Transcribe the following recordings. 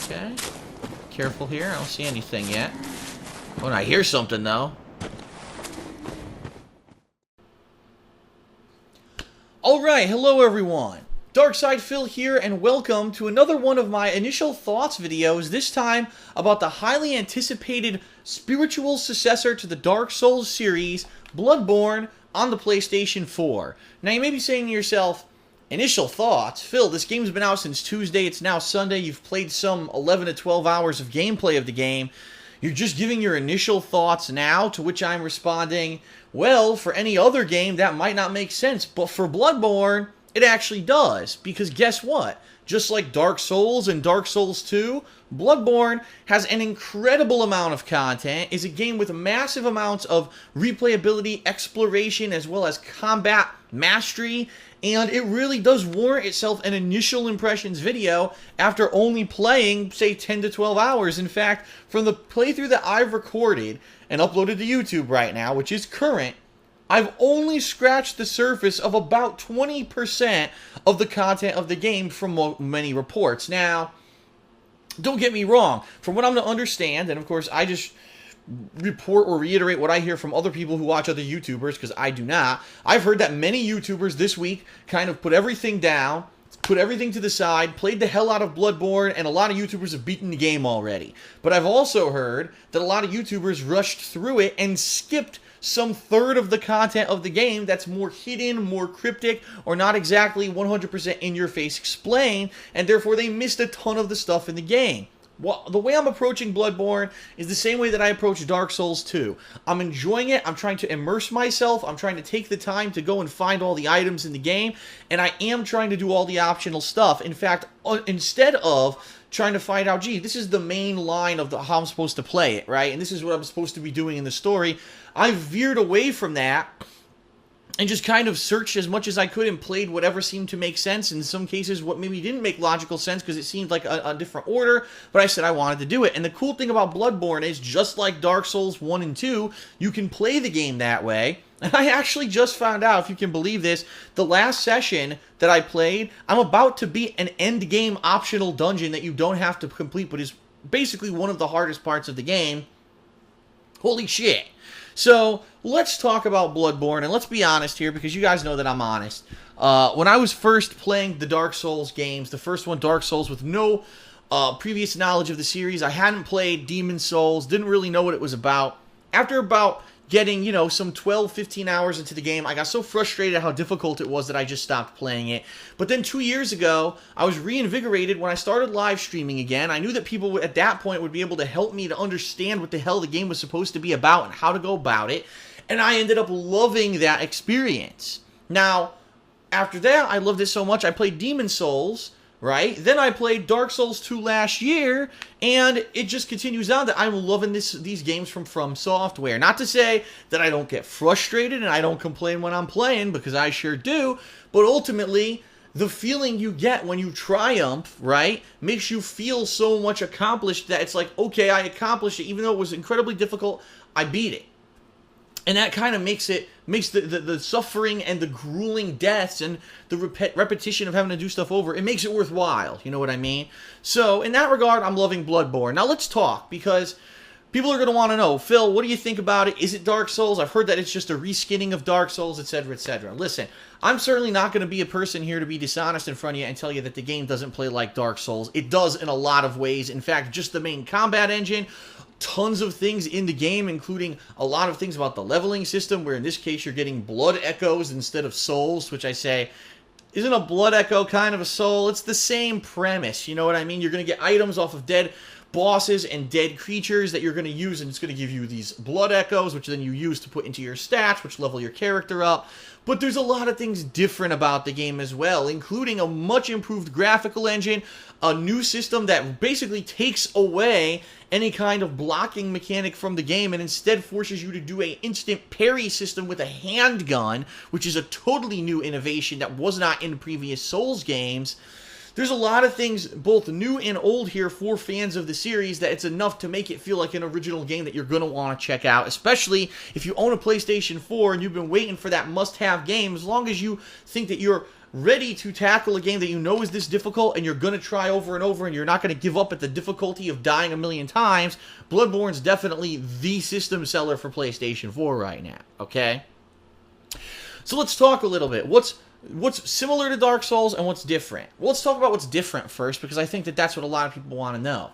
Okay. Careful here. I don't see anything yet. Oh, I hear something, though. Alright, hello everyone. Darkside Phil here, and welcome to another one of my initial thoughts videos, this time about the highly anticipated spiritual successor to the Dark Souls series, Bloodborne, on the PlayStation 4. Now you may be saying to yourself, initial thoughts? Phil, this game's been out since Tuesday, it's now Sunday, you've played some 11 to 12 hours of gameplay of the game. You're just giving your initial thoughts now, to which I'm responding, well, for any other game that might not make sense, but for Bloodborne, it actually does, because guess what? Just like Dark Souls and Dark Souls 2, Bloodborne has an incredible amount of content, is a game with massive amounts of replayability, exploration, as well as combat mastery, and it really does warrant itself an initial impressions video after only playing, say, 10 to 12 hours. In fact, from the playthrough that I've recorded and uploaded to YouTube right now, which is current, I've only scratched the surface of about 20% of the content of the game from many reports. Now, don't get me wrong, from what I'm to understand, and of course I just report or reiterate what I hear from other people who watch other YouTubers, because I do not. I've heard that many YouTubers this week kind of put everything down, put everything to the side, played the hell out of Bloodborne, and a lot of YouTubers have beaten the game already. But I've also heard that a lot of YouTubers rushed through it and skipped some third of the content of the game that's more hidden, more cryptic, or not exactly 100% in-your-face explained, and therefore they missed a ton of the stuff in the game. Well, the way I'm approaching Bloodborne is the same way that I approach Dark Souls 2. I'm enjoying it, I'm trying to immerse myself, I'm trying to take the time to go and find all the items in the game, and I am trying to do all the optional stuff. In fact, instead of trying to find out, gee, this is the main line of how I'm supposed to play it, right? And this is what I'm supposed to be doing in the story, I veered away from that and just kind of searched as much as I could and played whatever seemed to make sense. In some cases, what maybe didn't make logical sense because it seemed like a different order, but I said I wanted to do it. And the cool thing about Bloodborne is, just like Dark Souls 1 and 2, you can play the game that way. And I actually just found out, if you can believe this, the last session that I played, I'm about to beat an end game optional dungeon that you don't have to complete, but is basically one of the hardest parts of the game. Holy shit. So, let's talk about Bloodborne, and let's be honest here, because you guys know that I'm honest. When I was first playing the Dark Souls games, the first one, Dark Souls, with no previous knowledge of the series, I hadn't played Demon Souls, didn't really know what it was about. After about getting, you know, some 12, 15 hours into the game, I got so frustrated at how difficult it was that I just stopped playing it. But then 2 years ago, I was reinvigorated when I started live streaming again. I knew that people at that point would be able to help me to understand what the hell the game was supposed to be about and how to go about it. And I ended up loving that experience. Now, after that, I loved it so much, I played Demon Souls, right? Then I played Dark Souls 2 last year, and it just continues on that I'm loving these games from Software. Not to say that I don't get frustrated and I don't complain when I'm playing, because I sure do, but ultimately, the feeling you get when you triumph, right, makes you feel so much accomplished that it's like, okay, I accomplished it, even though it was incredibly difficult, I beat it. And that kind of makes the suffering and the grueling deaths and the repetition of having to do stuff over, it makes it worthwhile, you know what I mean? So, in that regard, I'm loving Bloodborne. Now, let's talk, because people are going to want to know, Phil, what do you think about it? Is it Dark Souls? I've heard that it's just a reskinning of Dark Souls, etc., etc. Listen, I'm certainly not going to be a person here to be dishonest in front of you and tell you that the game doesn't play like Dark Souls. It does in a lot of ways. In fact, just the main combat engine, tons of things in the game, including a lot of things about the leveling system, where in this case you're getting blood echoes instead of souls, which I say, isn't a blood echo kind of a soul? It's the same premise, you know what I mean? You're going to get items off of dead bosses and dead creatures that you're going to use, and it's going to give you these blood echoes, which then you use to put into your stats, which level your character up. But there's a lot of things different about the game as well, including a much improved graphical engine, a new system that basically takes away any kind of blocking mechanic from the game and instead forces you to do an instant parry system with a handgun, which is a totally new innovation that was not in previous Souls games. There's a lot of things, both new and old here, for fans of the series, that it's enough to make it feel like an original game that you're going to want to check out, especially if you own a PlayStation 4 and you've been waiting for that must-have game. As long as you think that you're ready to tackle a game that you know is this difficult and you're going to try over and over and you're not going to give up at the difficulty of dying a million times, Bloodborne's definitely the system seller for PlayStation 4 right now, okay? So let's talk a little bit. What's similar to Dark Souls and what's different? Well, let's talk about what's different first, because I think that that's what a lot of people want to know.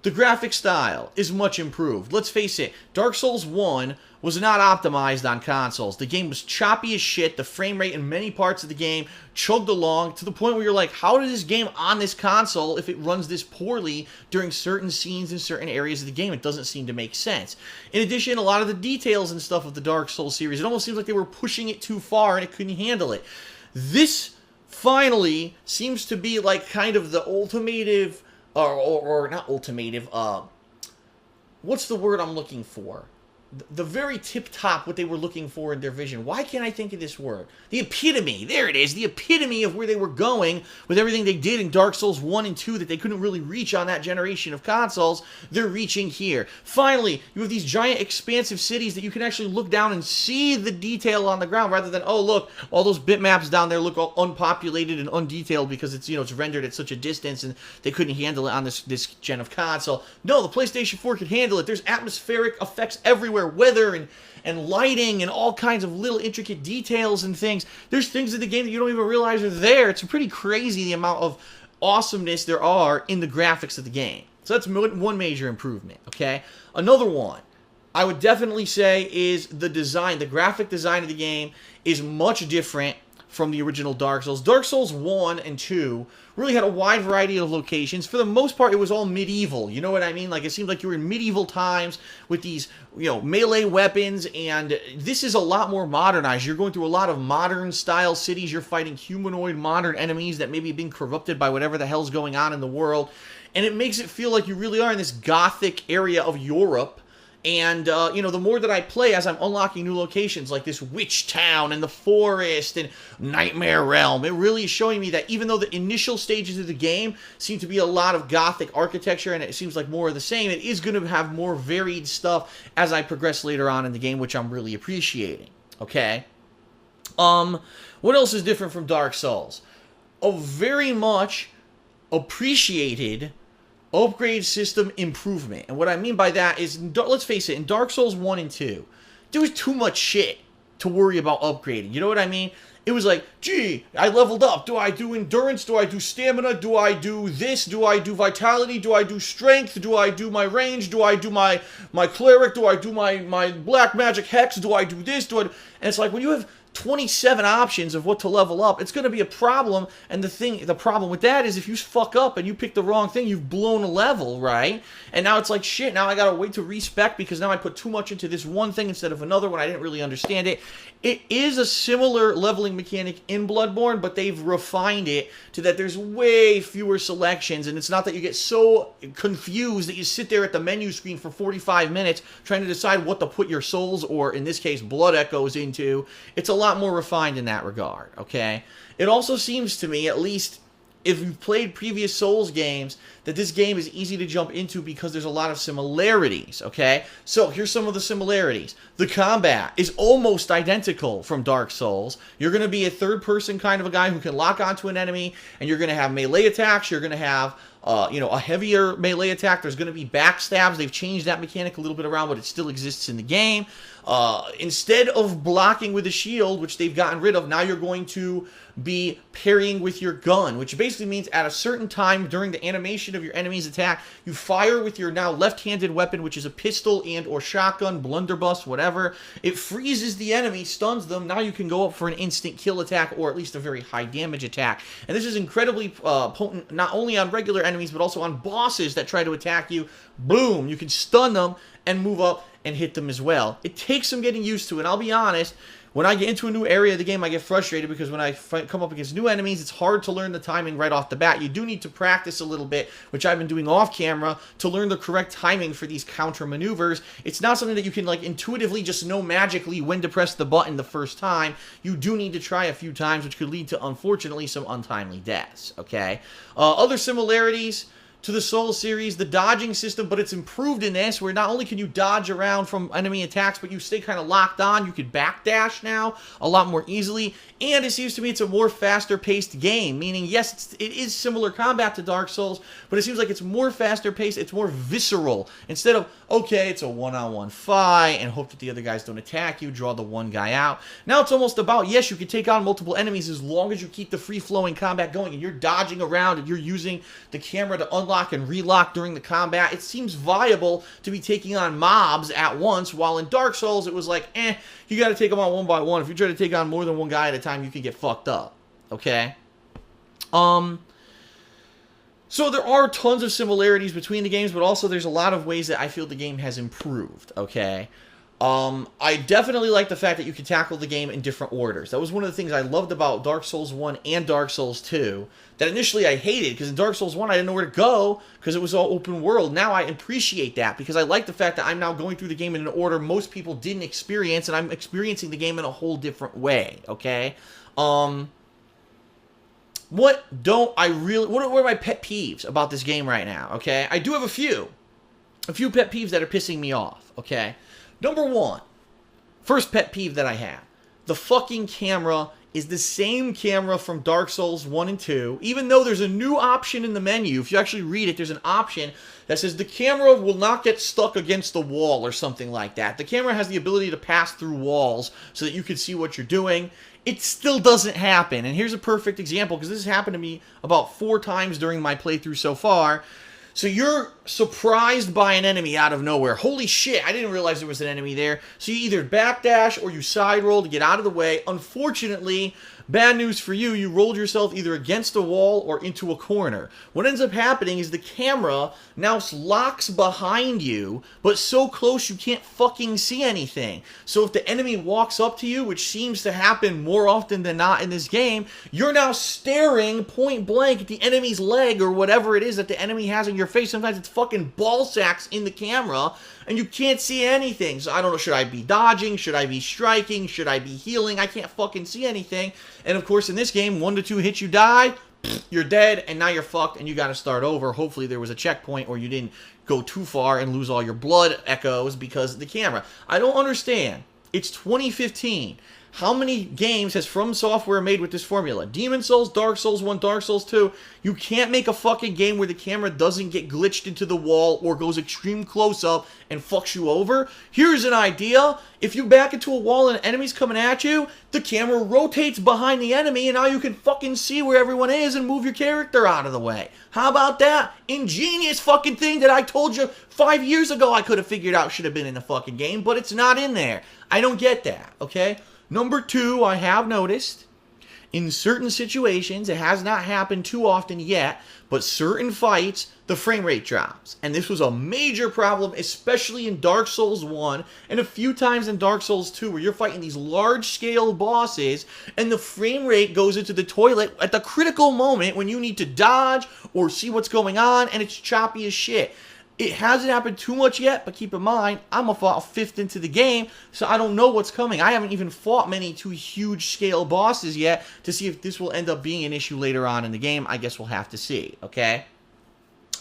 The graphic style is much improved. Let's face it, Dark Souls 1 was not optimized on consoles. The game was choppy as shit. The frame rate in many parts of the game chugged along to the point where you're like, how did this game on this console, if it runs this poorly during certain scenes in certain areas of the game? It doesn't seem to make sense. In addition, a lot of the details and stuff of the Dark Souls series, it almost seems like they were pushing it too far and it couldn't handle it. This finally seems to be like kind of the ultimative, or not ultimative, what's the word I'm looking for? The very tip-top what they were looking for in their vision. Why can't I think of this word? The epitome. There it is. The epitome of where they were going with everything they did in Dark Souls 1 and 2 that they couldn't really reach on that generation of consoles. They're reaching here. Finally, you have these giant expansive cities that you can actually look down and see the detail on the ground rather than, oh, look, all those bitmaps down there look all unpopulated and undetailed because it's, it's rendered at such a distance and they couldn't handle it on this gen of console. No, the PlayStation 4 could handle it. There's atmospheric effects everywhere. Weather and lighting and all kinds of little intricate details and things. There's things in the game that you don't even realize are there. It's pretty crazy the amount of awesomeness there are in the graphics of the game. So that's one major improvement, okay? Another one I would definitely say is the design. The graphic design of the game is much different from the original Dark Souls. Dark Souls 1 and 2 really had a wide variety of locations. For the most part, it was all medieval. You know what I mean? Like, it seemed like you were in medieval times with these, melee weapons, and this is a lot more modernized. You're going through a lot of modern-style cities. You're fighting humanoid modern enemies that may be being corrupted by whatever the hell's going on in the world, and it makes it feel like you really are in this gothic area of Europe. And, the more that I play as I'm unlocking new locations like this witch town and the forest and Nightmare Realm, it really is showing me that even though the initial stages of the game seem to be a lot of gothic architecture and it seems like more of the same, it is going to have more varied stuff as I progress later on in the game, which I'm really appreciating. Okay? What else is different from Dark Souls? A very much appreciated upgrade system improvement. And what I mean by that is, let's face it, in Dark Souls 1 and 2, there was too much shit to worry about upgrading. You know what I mean? It was like, gee, I leveled up. Do I do endurance? Do I do stamina? Do I do this? Do I do vitality? Do I do strength? Do I do my range? Do I do my cleric? Do I do my black magic hex? Do I do this? And it's like, when you have 27 options of what to level up, it's going to be a problem. And the problem with that is if you fuck up and you pick the wrong thing, you've blown a level, right? And now it's like, shit, now I got to wait to respec because now I put too much into this one thing instead of another when I didn't really understand it. It is a similar leveling mechanic in Bloodborne, but they've refined it to that there's way fewer selections, and it's not that you get so confused that you sit there at the menu screen for 45 minutes trying to decide what to put your souls, or in this case, blood echoes into. It's a lot more refined in that regard, okay? It also seems to me, at least if you've played previous Souls games, that this game is easy to jump into because there's a lot of similarities, okay? So here's some of the similarities. The combat is almost identical from Dark Souls. You're going to be a third-person kind of a guy who can lock onto an enemy, and you're going to have melee attacks. You're going to have a heavier melee attack. There's going to be backstabs. They've changed that mechanic a little bit around, but it still exists in the game. Instead of blocking with a shield, which they've gotten rid of, now you're going to be parrying with your gun, which basically means at a certain time during the animation of your enemy's attack, you fire with your now left-handed weapon, which is a pistol and or shotgun, blunderbuss, whatever. It freezes the enemy, stuns them. Now you can go up for an instant kill attack, or at least a very high damage attack. And this is incredibly potent, not only on regular enemies, but also on bosses that try to attack you. Boom! You can stun them and move up and hit them as well. It takes some getting used to, and I'll be honest, when I get into a new area of the game, I get frustrated because when I come up against new enemies, it's hard to learn the timing right off the bat. You do need to practice a little bit, which I've been doing off camera, to learn the correct timing for these counter maneuvers. It's not something that you can intuitively just know magically when to press the button the first time. You do need to try a few times, which could lead to, unfortunately, some untimely deaths, okay? Other similarities, to the Souls series, the dodging system, but it's improved in this, where not only can you dodge around from enemy attacks, but you stay kind of locked on. You can backdash now a lot more easily, and it seems to me it's a more faster-paced game, meaning, yes, it is similar combat to Dark Souls, but it seems like it's more faster-paced, it's more visceral. Instead of, okay, it's a one-on-one fight, and hope that the other guys don't attack you, draw the one guy out. Now it's almost about, yes, you can take on multiple enemies as long as you keep the free-flowing combat going, and you're dodging around, and you're using the camera to unlock and relock during the combat. It seems viable to be taking on mobs at once, while in Dark Souls it was like, you gotta take them on one by one. If you try to take on more than one guy at a time, you can get fucked up. Okay? So there are tons of similarities between the games, but also there's a lot of ways that I feel the game has improved. Okay? I definitely like the fact that you can tackle the game in different orders. That was one of the things I loved about Dark Souls 1 and Dark Souls 2, that initially I hated, because in Dark Souls 1 I didn't know where to go, because it was all open world. Now I appreciate that, because I like the fact that I'm now going through the game in an order most people didn't experience, and I'm experiencing the game in a whole different way, okay? What are my pet peeves about this game right now, okay? I do have a few pet peeves that are pissing me off, okay? Number one, first pet peeve that I have, the fucking camera is the same camera from Dark Souls 1 and 2, even though there's a new option in the menu. If you actually read it, there's an option that says the camera will not get stuck against the wall or something like that. The camera has the ability to pass through walls so that you can see what you're doing. It still doesn't happen, and here's a perfect example, because this has happened to me about 4 times during my playthrough so far. So you're surprised by an enemy out of nowhere. Holy shit, I didn't realize there was an enemy there. So you either backdash or you side roll to get out of the way. Unfortunately, bad news for you, you rolled yourself either against a wall or into a corner. What ends up happening is the camera now locks behind you, but so close you can't fucking see anything. So if the enemy walks up to you, which seems to happen more often than not in this game, you're now staring point blank at the enemy's leg or whatever it is that the enemy has in your face. Sometimes it's fucking ball sacks in the camera, and you can't see anything. So I don't know, should I be dodging? Should I be striking? Should I be healing? I can't fucking see anything. And of course, in this game, 1 to 2 hits you die, you're dead, and now you're fucked, and you gotta start over. Hopefully there was a checkpoint, or you didn't go too far and lose all your blood echoes because of the camera. I don't understand. It's 2015. How many games has From Software made with this formula? Demon Souls, Dark Souls 1, Dark Souls 2. You can't make a fucking game where the camera doesn't get glitched into the wall or goes extreme close-up and fucks you over. Here's an idea. If you back into a wall and an enemy's coming at you, the camera rotates behind the enemy, and now you can fucking see where everyone is and move your character out of the way. How about that? Ingenious fucking thing that I told you 5 years ago I could have figured out should have been in the fucking game, but it's not in there. I don't get that, okay? Number 2, I have noticed, in certain situations, it has not happened too often yet, but certain fights, the frame rate drops. And this was a major problem, especially in Dark Souls 1, and a few times in Dark Souls 2, where you're fighting these large-scale bosses, and the frame rate goes into the toilet at the critical moment when you need to dodge or see what's going on, and it's choppy as shit. It hasn't happened too much yet, but keep in mind, I'm a 5th into the game, so I don't know what's coming. I haven't even fought many 2 huge-scale bosses yet to see if this will end up being an issue later on in the game. I guess we'll have to see, okay?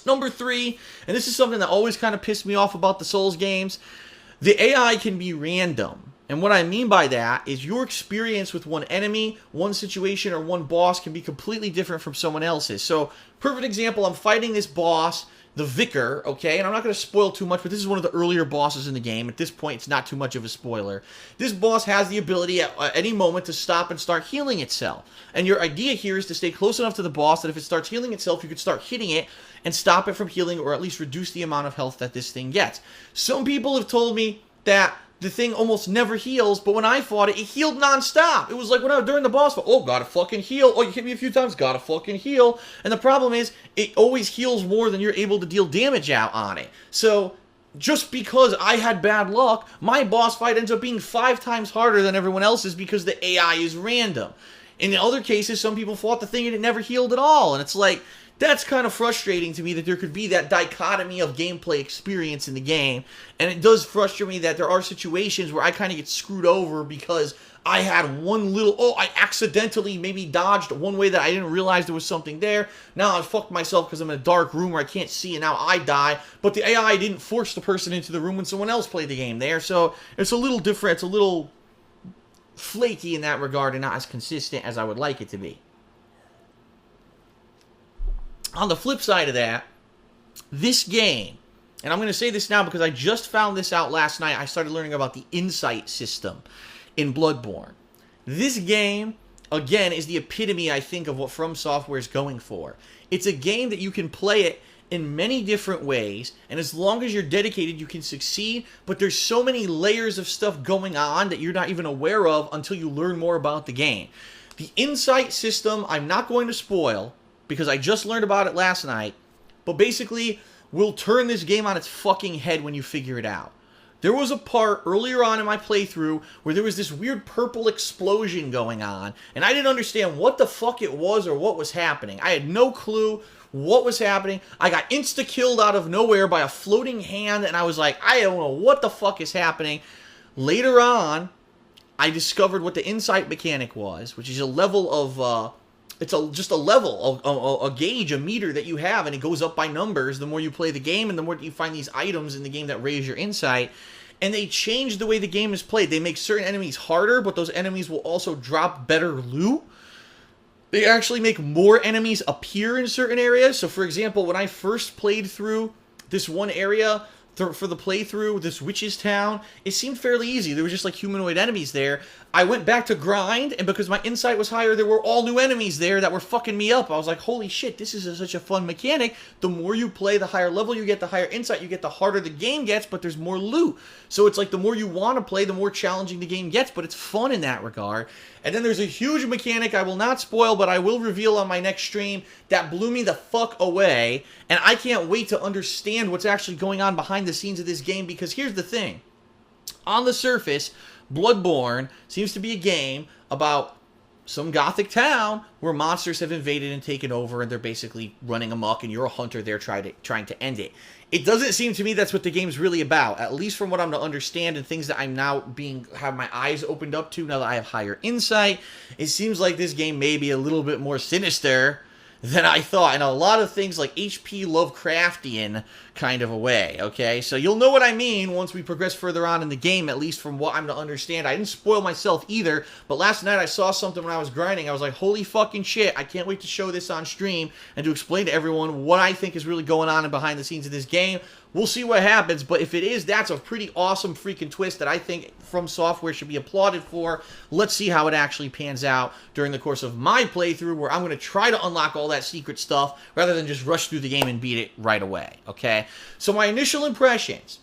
Number 3, and this is something that always kind of pissed me off about the Souls games, the AI can be random. And what I mean by that is your experience with one enemy, one situation, or one boss can be completely different from someone else's. So, perfect example, I'm fighting this boss, the Vicar, okay? And I'm not going to spoil too much, but this is one of the earlier bosses in the game. At this point, it's not too much of a spoiler. This boss has the ability at any moment to stop and start healing itself. And your idea here is to stay close enough to the boss that if it starts healing itself, you could start hitting it and stop it from healing, or at least reduce the amount of health that this thing gets. Some people have told me that the thing almost never heals, but when I fought it, it healed non-stop. It was like when I was during the boss fight, oh, gotta fucking heal. Oh, you hit me a few times, gotta fucking heal. And the problem is, it always heals more than you're able to deal damage out on it. So, just because I had bad luck, my boss fight ends up being 5 times harder than everyone else's because the AI is random. In other cases, some people fought the thing and it never healed at all. And it's like, That's kind of frustrating to me that there could be that dichotomy of gameplay experience in the game. And it does frustrate me that there are situations where I kind of get screwed over because I had one little, I accidentally maybe dodged one way that I didn't realize there was something there. Now I fucked myself because I'm in a dark room where I can't see and now I die. But the AI didn't force the person into the room when someone else played the game there. So it's a little different. It's a little flaky in that regard and not as consistent as I would like it to be. On the flip side of that, this game, and I'm going to say this now because I just found this out last night. I started learning about the insight system in Bloodborne. This game, again, is the epitome, I think, of what From Software is going for. It's a game that you can play it in many different ways, and as long as you're dedicated, you can succeed, but there's so many layers of stuff going on that you're not even aware of until you learn more about the game. The insight system, I'm not going to spoil, because I just learned about it last night, but basically, will turn this game on its fucking head when you figure it out. There was a part earlier on in my playthrough where there was this weird purple explosion going on, and I didn't understand what the fuck it was or what was happening. I had no clue what was happening. I got insta-killed out of nowhere by a floating hand, and I was like, I don't know what the fuck is happening. Later on, I discovered what the insight mechanic was, which is a level of, just a level, a gauge, a meter that you have, and it goes up by numbers the more you play the game, and the more you find these items in the game that raise your insight. And they change the way the game is played. They make certain enemies harder, but those enemies will also drop better loot. They actually make more enemies appear in certain areas. So, for example, when I first played through this one area for the playthrough, this witch's town, it seemed fairly easy. There was just like humanoid enemies there. I went back to grind, and because my insight was higher, there were all new enemies there that were fucking me up. I was like, holy shit, this is such a fun mechanic. The more you play, the higher level you get, the higher insight you get, the harder the game gets, but there's more loot. So it's like the more you want to play, the more challenging the game gets, but it's fun in that regard. And then there's a huge mechanic I will not spoil, but I will reveal on my next stream that blew me the fuck away, and I can't wait to understand what's actually going on behind the scenes of this game, because here's the thing. On the surface, Bloodborne seems to be a game about some gothic town where monsters have invaded and taken over, and they're basically running amok, and you're a hunter there trying to end it. It doesn't seem to me that's what the game's really about, at least from what I'm to understand and things that I'm now have my eyes opened up to now that I have higher insight. It seems like this game may be a little bit more sinister than I thought, and a lot of things like H.P. Lovecraftian kind of a way, okay? So you'll know what I mean once we progress further on in the game, at least from what I'm to understand. I didn't spoil myself either, but last night I saw something when I was grinding. I was like, holy fucking shit, I can't wait to show this on stream and to explain to everyone what I think is really going on behind the scenes of this game. We'll see what happens, but if it is, that's a pretty awesome freaking twist that I think From Software should be applauded for. Let's see how it actually pans out during the course of my playthrough, where I'm going to try to unlock all that secret stuff rather than just rush through the game and beat it right away, okay? So my initial impressions,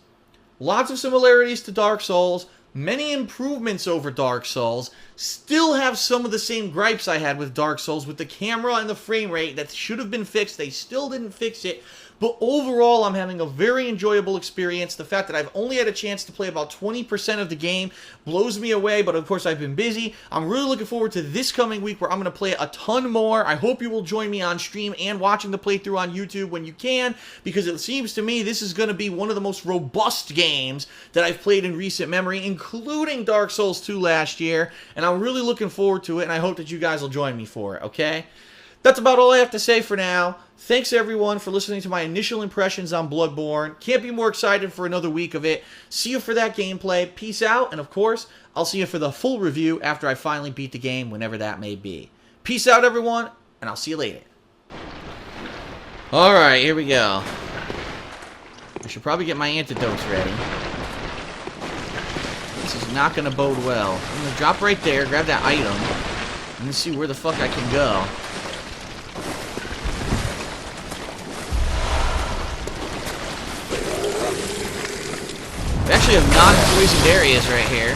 lots of similarities to Dark Souls, many improvements over Dark Souls, still have some of the same gripes I had with Dark Souls with the camera and the frame rate that should have been fixed. They still didn't fix it. But overall, I'm having a very enjoyable experience. The fact that I've only had a chance to play about 20% of the game blows me away, but of course I've been busy. I'm really looking forward to this coming week where I'm going to play a ton more. I hope you will join me on stream and watching the playthrough on YouTube when you can, because it seems to me this is going to be one of the most robust games that I've played in recent memory, including Dark Souls 2 last year, and I'm really looking forward to it, and I hope that you guys will join me for it, okay? That's about all I have to say for now. Thanks, everyone, for listening to my initial impressions on Bloodborne. Can't be more excited for another week of it. See you for that gameplay. Peace out, and of course, I'll see you for the full review after I finally beat the game, whenever that may be. Peace out, everyone, and I'll see you later. Alright, here we go. I should probably get my antidotes ready. This is not going to bode well. I'm going to drop right there, grab that item, and see where the fuck I can go. We actually have non-poisoned areas right here.